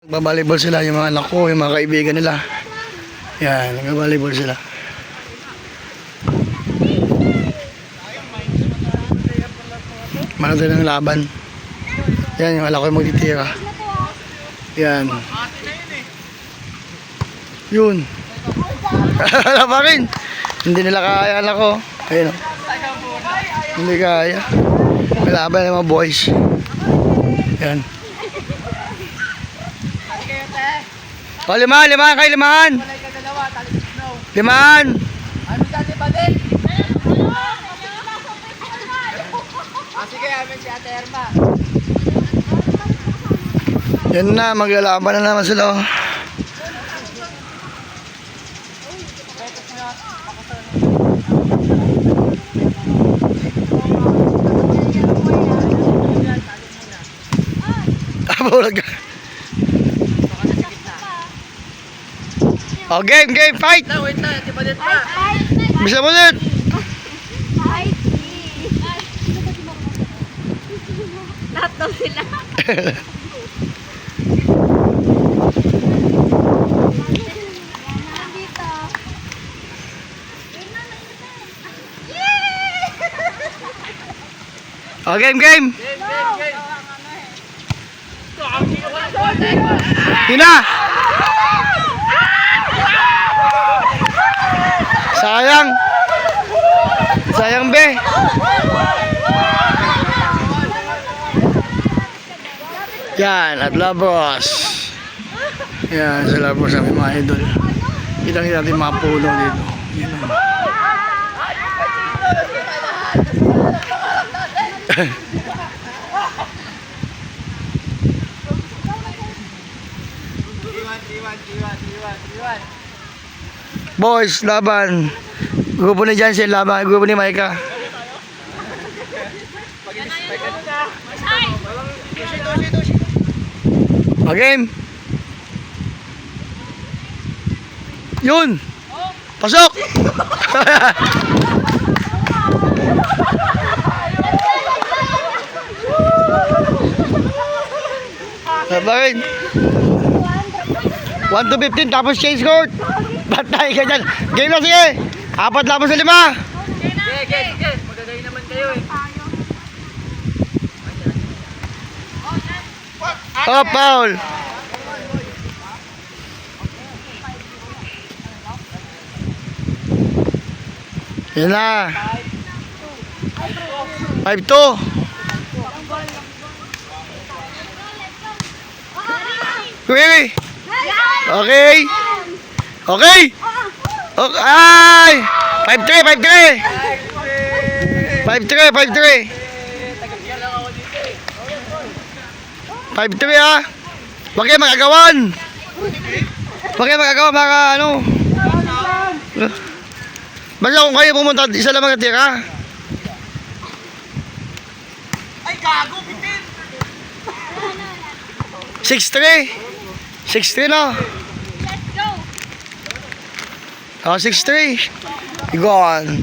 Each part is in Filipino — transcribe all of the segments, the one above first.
Nagbabalibol sila yung mga anak ko, yung mga kaibigan nila. Yan, nagbabalibol sila. Manood ng laban. Yan, yung anak ko yung magtitira. Yan. Yun. Wala pa rin. Hindi nila kaya anak ko. Ayun o. Hindi kaya. Malaban ng mga boys. Yan. O, limahan kayo, limahan. Limahan. Sige, amin si Ate Erma. Yan na, maglalaban na naman sila. Tabulag. Oh, game, fight! Wait na, di ba din pa? Bisa mo din! Lahat daw sila. Oh, game! Yun na! Sayang be! Yan, at Labros. Yan, sa Labros ang mga idol. Kitang-kita natin mga puno dito. Yan o. Boys, laban. Grupo ni Jansen, laban. Grupo ni Maika. O, game. Yun. Pasok. Laban. 1 to 15 tapos change court. Batay ka dyan. Game na sige. 4 laban sa 5. Sige. Magagay naman kayo eh. Oh, foul. Yan na. 5-2. Okay. Ay! 5-3. 5-3 ah. Huwag kayo magagawan. Mga ano. Basta kung kayo pumunta, isa lang magkatira. Ay, gago, bitin! 6-3 na. Let's go. Oh, 6-3. Gone.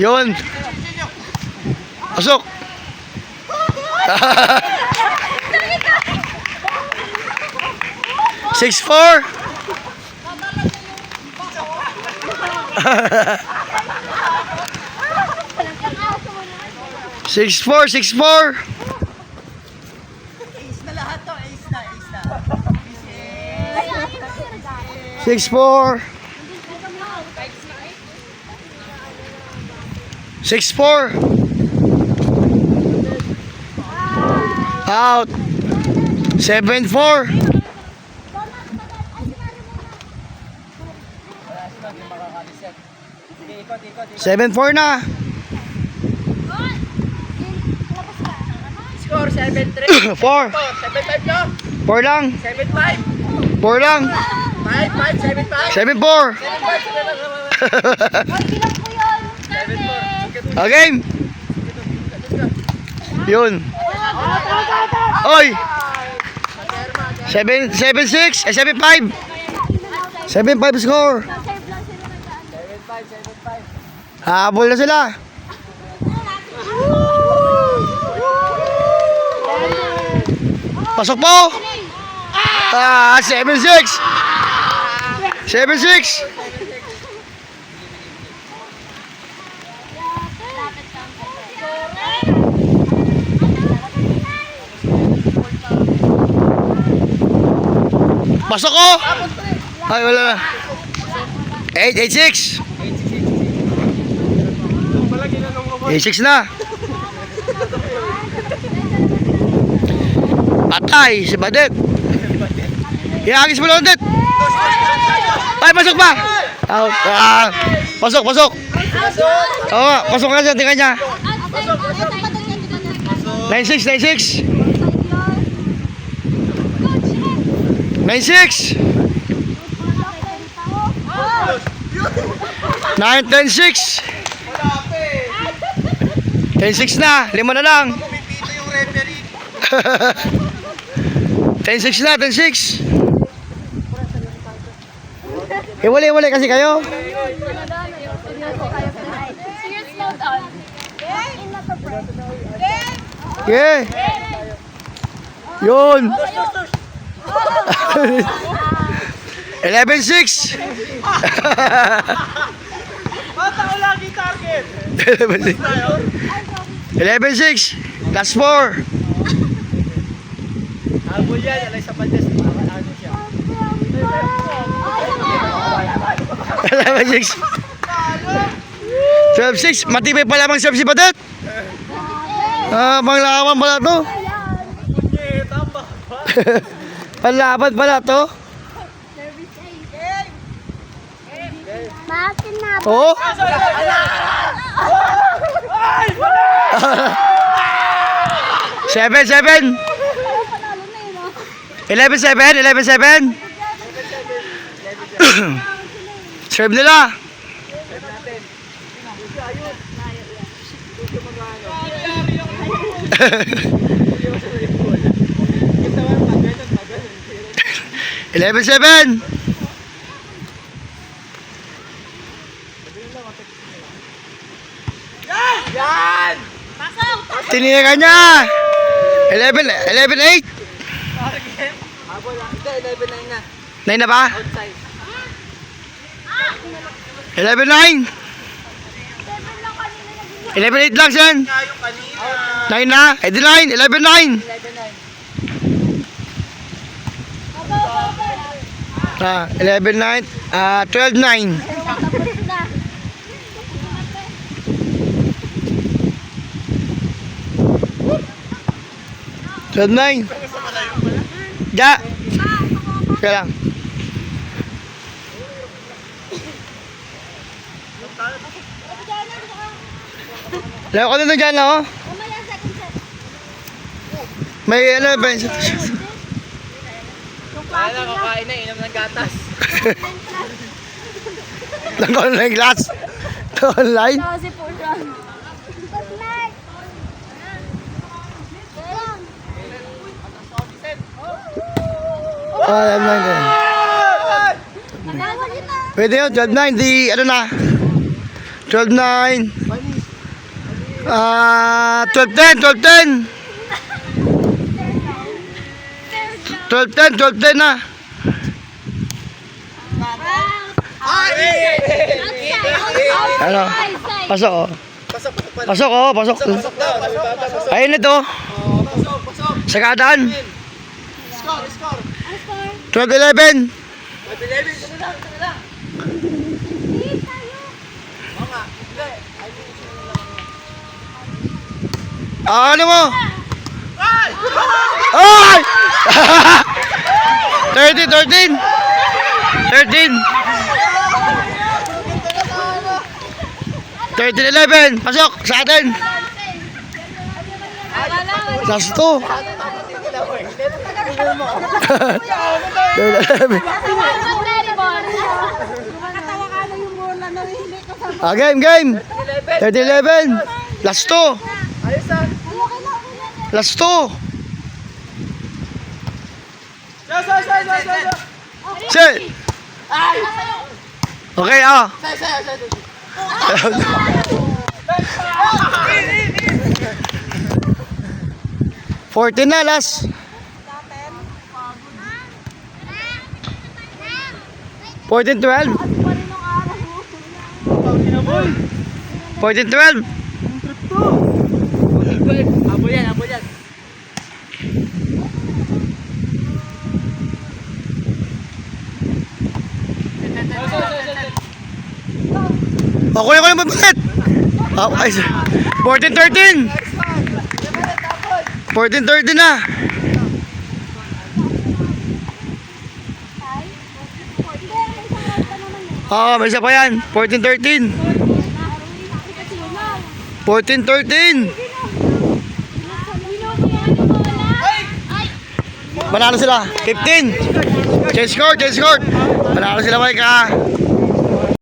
Yun. Pasok. Six four. 6-4. Ace na lahat to, ace na. 6-4. 6-4. Out. 7-4. 7-4 na. Score, 7-3. 4. 7-5 nyo. 4 lang. 7-5. 4 lang. 5-5, 7-5. 7-4. Okay. Yun. Oy. 7-6. 7-5. 7-5 score. 7-5. Habol na sila. Pasok po. 7-6. 7-6. Pasok ko. Ay, wala na. 8-6. 8-6 na. Patay si Badet. Iagis mo lang ulit. Ay, pasok pa. Out. Pasok, pasok. Oo nga, pasok ka dyan, tingnan niya. 9-6, 9-6. 9-6. 9-10-6. 10-6 na, 5 na lang. 10-6 na, 10-6. Iwali kasi kayo. Serious mode on. Yeah. Yun. 11-6. Bata ko lagi target. 11-6. Last 4. Habol yan, alay sa baldes. Ano siya? 11-6. 12-6. Matibay pala mang serve si Badet. Manglawan pala to. Panlaban pala to. Bakit na? Oo. Seven. 11-7. Serve nila. Eleven seven. Yan! Tinigan niya. 11-8. Habol lang. Hindi, 11-9 na. 9 na ba? Outside. 11-9. 11-8 lang siyan. Nga yung kanina. 9 na. Eh di 9. 11-9. 11-9. 12-9. Twelve nine. Ja. Kaya lang. Leo ko dito dyan, oh. May ano ba? Kaya na, kakain na, inom ng gatas. Lang online class. Online. Kasi po siya. Alam na din. Pwede yun, 12-9. Di, ano na? 12-9. 12-10. 12-10 na. Ano? Pasok, oh. Pasok, oh. Pasok. Ayun ito. Sagadaan. Score. 12-11. 11, ito na lang. Oo nga. Hindi. Ano mo? Ay! 13. 13-11. Pasok sa atin. Last 2. 13-11. Game. 13-11. Last 2. Ayos ah. Last 2. Set. Okay, ah. 14 na, last. 14-12. 14-12. Abo yan, abo yan. O, kuya ko yung mabulit. Oh, ay, 14-13. 14-13 na. Oo, may isa pa yan. 14-13. 14-13. Panalo sila. 15. Change score, change score. Panalo sila, Mike, ha.